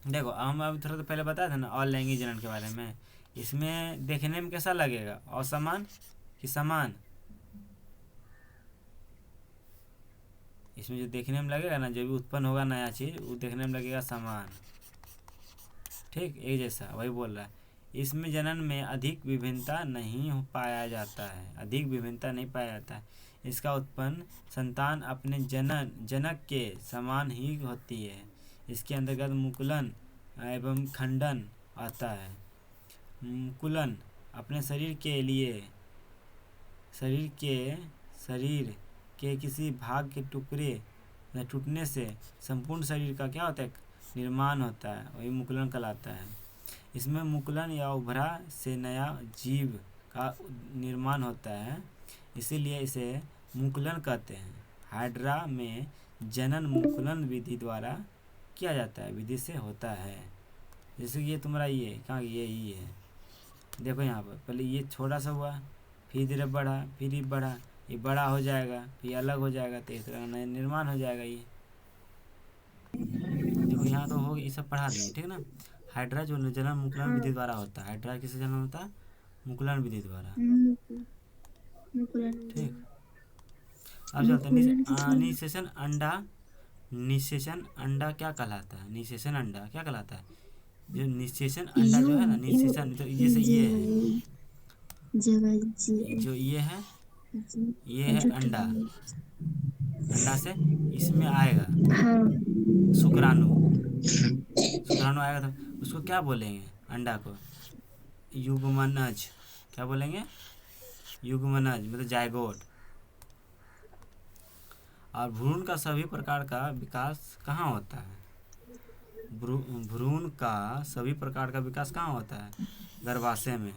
देखो हम अभी थोड़ा तो पहले बताया था ना अलैंगिक जनन के बारे में। इसमें देखने में कैसा लगेगा, असमान कि समान? इसमें जो देखने में लगेगा ना, जो भी उत्पन्न होगा नया चीज़, वो देखने में लगेगा समान, ठीक, एक जैसा, वही बोल रहा है। इसमें जनन में अधिक विभिन्नता नहीं पाया जाता है, अधिक विभिन्नता नहीं पाया जाता है। इसका उत्पन्न संतान अपने जनक के समान ही होती है। इसके अंतर्गत मुकुलन एवं खंडन आता है। मुकुलन अपने शरीर के शरीर के किसी भाग के टूटने से संपूर्ण शरीर का क्या होता है, निर्माण होता है, वही मुकुलन कहलाता है। इसमें मुकुलन या उभरा से नया जीव का निर्माण होता है, इसीलिए इसे मुकुलन कहते हैं। हाइड्रा में जनन मुकुलन विधि द्वारा किया जाता है, विधि से होता है। जैसे कि ये तुम्हारा ये कहाँ, ये ही है, देखो यहाँ पर पहले ये छोटा सा हुआ, फिर धीरे बढ़ा, फिर ये बढ़ा, ये बड़ा हो जाएगा, फिर अलग हो जाएगा, तो इस तरह का नया निर्माण हो जाएगा ये। देखो यहाँ तो हो ये सब पढ़ा दिए, ठीक ना। हाइड्रा जो जनन मुकुलन हाँ। विधि द्वारा होता है, हाइड्रा किससे जन्म होता है, मुकुलन विधि द्वारा, मुकुलन ठीक। अब चलते मुकुलन किसका? हैं निषेचन अंडा। निषेचन अंडा क्या कहलाता है, निषेचन अंडा क्या कहलाता है? जो निषेचन अंडा जो है ना, यू निषेचन तो जैसे ये है, जगह जो ये है, ये है जो अंडा, अंडा से इसमें आएगा हाँ। शुक्राणु, शुक्राणु आएगा तो उसको क्या बोलेंगे, अंडा को? युग्मनज, क्या बोलेंगे? युग्मनज मतलब जायगोट। और भ्रूण का सभी प्रकार का विकास कहाँ होता है? भ्रूण का सभी प्रकार का विकास कहाँ होता है? गर्भाशय में।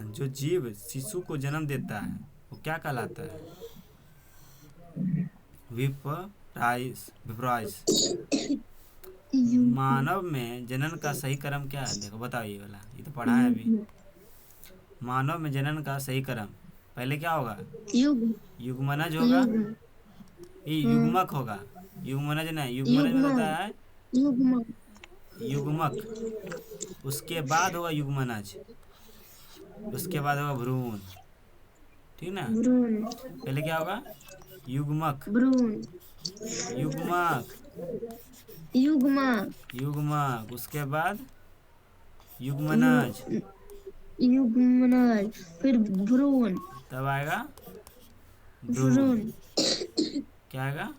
जो जीव शिशु को जन्म देता है वो क्या कहलाता है? विप्राइस, विप्राइस। युग मानव में जनन का सही क्रम क्या है, देखो बताओ, ये वाला ये तो पढ़ा है अभी। युग मानव में जनन का सही क्रम पहले क्या होगा? युग युग्मनज होगा, युग ये हाँ। युग्मक होगा। युग्मनज नहीं, युग्मनज में युग्म होता है युग्म युग्मक, उसके बाद होगा युग्मनज, उसके बाद होगा भ्रूण, ठीक ना। भ्रूण पहले क्या होगा? युग्मक, भ्रूण युग्मक, युग्म युग्मक, उसके बाद युग्मनज, यु युग्मनज फिर भ्रूण तब आएगा भ्रूण। भ्रूण क्या आएगा?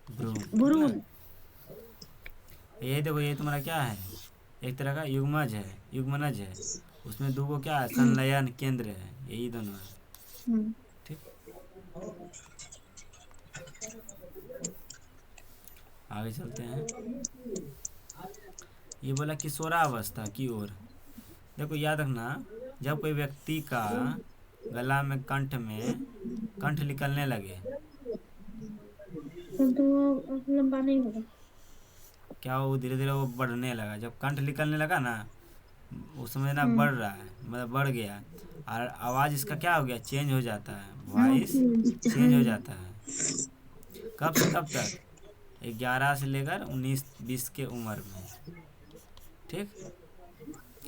भ्रूण, ठीक ना। भ्रूण ये देखो ये तुम्हारा क्या है, एक तरह का युग्मज है, युग्मनज है। उसमें दो को क्या है, संलयन केंद्र है, यही दोनों है, हम्म। ठीक। आगे चलते हैं। ये बोला किशोरावस्था की ओर। देखो याद रखना, जब कोई व्यक्ति का गला में कंठ निकलने लगे, तो वो लंबा नहीं होगा। क्या वो धीरे धीरे वो बढ़ने लगा, जब कंठ निकलने लगा ना, उस समय ना हाँ बढ़ रहा है, मतलब बढ़ गया, और आवाज़ इसका क्या हो गया, चेंज हो जाता है, हाँ वॉइस हाँ चेंज हो जाता है। कब से कब तक? 11 से लेकर 19-20 के उम्र में, ठीक।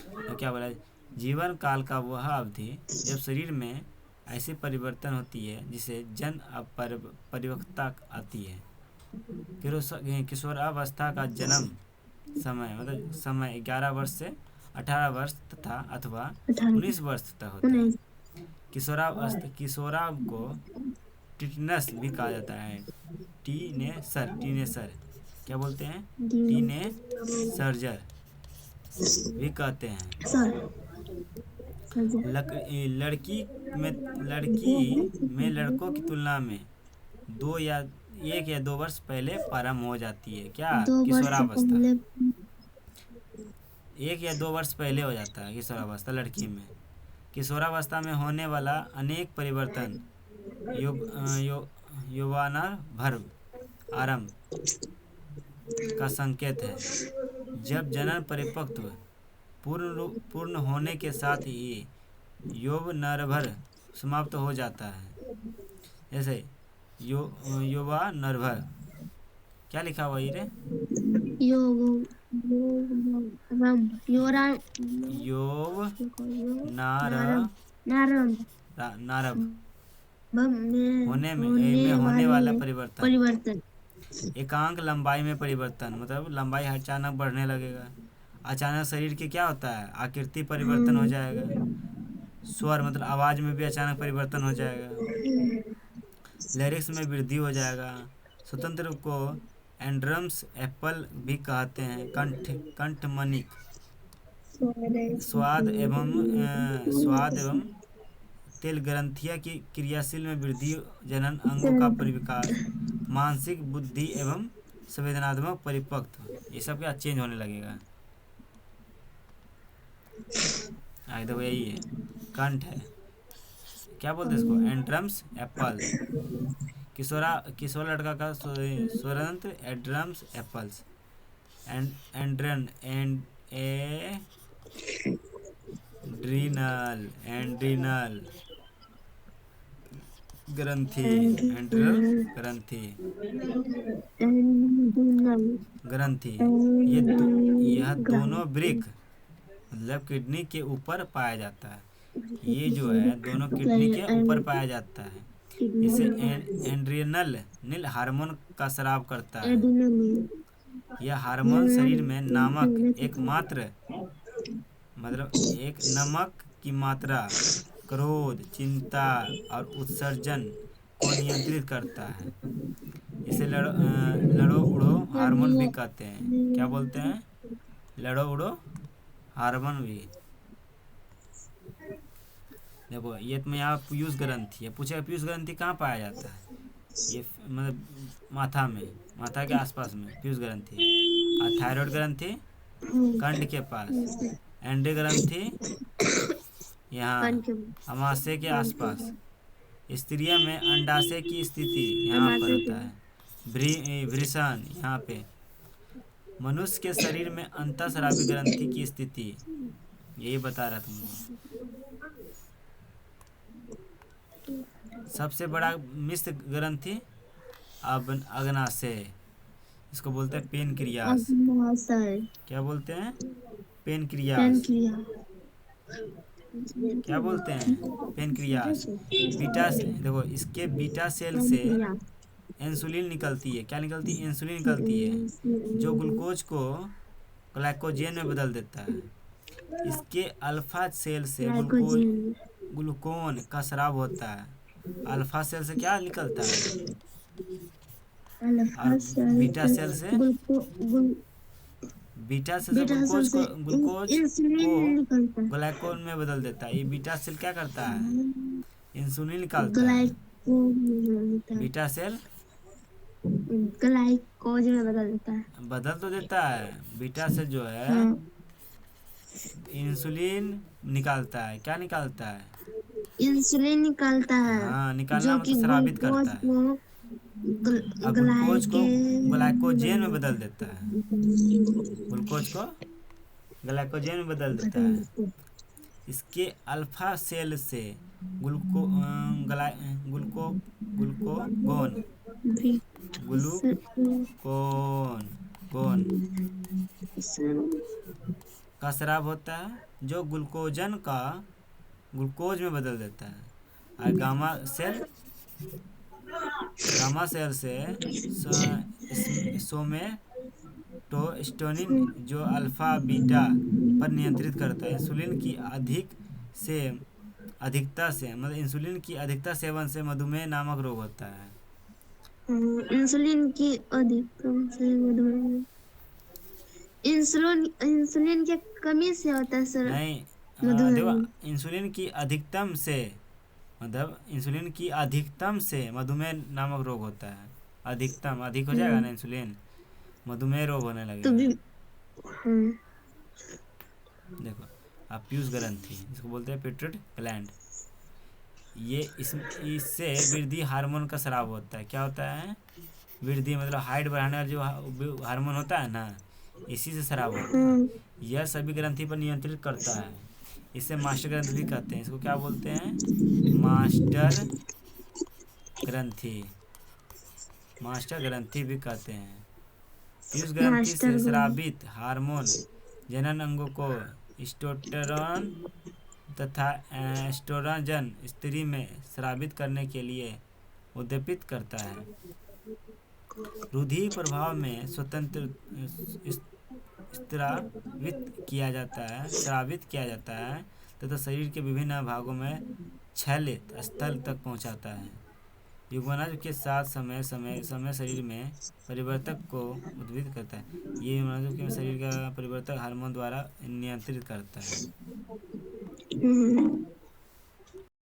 तो क्या बोला, जीवन काल का वह अवधि जब शरीर में ऐसी परिवर्तन होती है जिसे परिपक्वता आती है। किशोरावस्था का जन्म समय मतलब समय 11 वर्ष से 18 वर्ष तथा अथवा 18 19 वर्ष तक होता है। 19 किशोरा को टिटनस भी कहा जाता है, टीनेसर क्या बोलते हैं, टीने सर्जर भी कहते हैं। सर लड़की में लड़कों की तुलना में 1 या 2 वर्ष पहले प्रारंभ हो जाती है, क्या? 2 वर्ष किशोरावस्था पहले 1 या 2 वर्ष पहले हो जाता है किशोरावस्था लड़की में। किशोरावस्था में होने वाला अनेक परिवर्तन यौवनारंभ आरंभ का संकेत है। जब जनन परिपक्व पूर्ण होने के साथ ही यौवनारंभ समाप्त हो जाता है। जैसे युवा नर्भ क्या लिखा हुआ ये रे? योग रम योरा योव नार नारम नारम नारभ में में होने होने वाला वाले परिवर्तन। परिवर्तन। एकांक लंबाई में परिवर्तन मतलब लंबाई अचानक बढ़ने लगेगा। अचानक शरीर के क्या होता है, आकृति परिवर्तन हो जाएगा। स्वर मतलब आवाज़ में भी अचानक परिवर्तन हो जाएगा। लिरिक्स में वृद्धि हो जाएगा। स्वतंत्र को एंड्रम्स एप्पल भी कहते हैं। कंठ मणिक स्वाद एवं तेल ग्रंथिया की क्रियाशील में वृद्धि, जनन अंगों का परिविकास, मानसिक बुद्धि एवं संवेदनात्मक परिपक्व, ये सब क्या चेंज होने लगेगा। देखो यही है, कंठ है, क्या बोलते हैं इसको, एंड्रम्स एप्पल। किशोर लड़का का स्वरंत्र एंड्रम्स एप्पल्स। एंड्रन एंड्रीनल ग्रंथि, एंड्रिनल ग्रंथि ग्रंथि यह दोनों वृक्क मतलब किडनी के ऊपर पाया जाता है। ये जो है दोनों किडनी के ऊपर पाया जाता है। इसे एंड्रिनल नील हार्मोन का स्राव करता है। यह हार्मोन शरीर में एक नमक की मात्रा, क्रोध, चिंता और उत्सर्जन को नियंत्रित करता है। इसे लड़ो उड़ो हार्मोन भी कहते हैं। क्या बोलते हैं, लड़ो उड़ो हार्मोन भी। देखो ये तो यहाँ पीयूष ग्रंथि है, पूछेगा पीयूष ग्रंथि कहाँ पाया जाता है, ये मतलब माथा के आसपास में पीयूष ग्रंथि। और थायराइड ग्रंथि कंठ के पास। एंड्री ग्रंथि यहाँ अमाशय के आसपास। स्त्रिया में अंडाशय की स्थिति यहाँ पर होता है, वृषण यहाँ पे। मनुष्य के शरीर में अंतःस्रावी ग्रंथि की स्थिति, यही बता रहा तुमको। सबसे बड़ा मिश्र ग्रंथि अग्नाशय, इसको बोलते हैं पेनक्रियास। क्या बोलते हैं, पेनक्रियास। क्या बोलते हैं, पेनक्रियास। देखो इसके बीटा सेल से इंसुलिन निकलती है। क्या निकलती है, इंसुलिन निकलती है, जो ग्लूकोज को ग्लाइकोजन में बदल देता है। इसके अल्फा सेल से ग्लूकोन का स्राव होता है। अल्फा सेल से क्या निकलता है, और बीटा सेल से ग्लूकोज को ग्लाइकोन में बदल देता है। ये बीटा सेल क्या करता है, इंसुलिन निकालता है। बीटा सेल ग्लाइकोज में बदल तो देता है। बीटा सेल जो है इंसुलिन निकालता है। क्या निकालता है, इंसुलिन निकालता है। हाँ, निकालना मतलब स्रावित करता है। अब ग्लूकोज को ग्लाइकोजन में बदल देता है। ग्लूकोज को ग्लाइकोजन में बदल देता है। इसके अल्फा सेल से ग्लूकोगोन का स्राव होता है, जो ग्लूकोजन का ग्लूकोज में बदल देता है। और गामा सेल से सोमेटोस्टेरोन जो अल्फा बीटा पर नियंत्रित करता है। इंसुलिन की अधिकता सेवन से मधुमेह नामक रोग होता है। इंसुलिन की अधिकतम से मधुमेह, इंसुलिन के कमी से होता है सर। नहीं, देखो इंसुलिन की अधिकतम से मधुमेह नामक रोग होता है। अधिकतम अधिक हो जाएगा ना इंसुलिन, मधुमेह रोग होने लगेगा। देखो अब पीयूष ग्रंथि, इसको बोलते हैं पिट्यूटरी ग्लैंड। ये इससे वृद्धि हार्मोन का स्राव होता है। क्या होता है, वृद्धि मतलब हाइट बढ़ाने वाला जो हार्मोन होता है ना, इसी से स्राव होता है। यह सभी ग्रंथि पर नियंत्रित करता है। इसे मास्टर ग्रंथि भी कहते हैं। इसको क्या बोलते हैं, मास्टर ग्रंथि भी कहते हैं। पीयूष ग्रंथि मास्टर से ग्रंथ। स्रावित हार्मोन जनन अंगों को स्टोटेरोन तथा एस्ट्रोजन स्त्री में स्रावित करने के लिए उद्दीपित करता है। रुधिर प्रभाव में स्वतंत्र स्रावित किया जाता है तथा शरीर के विभिन्न भागों में छलित स्थल तक पहुंचाता है। युग्मनज के साथ समय समय समय शरीर में परिवर्तक को उद्दीपित करता है। ये युग्मनज के शरीर का परिवर्तक हार्मोन द्वारा नियंत्रित करता है।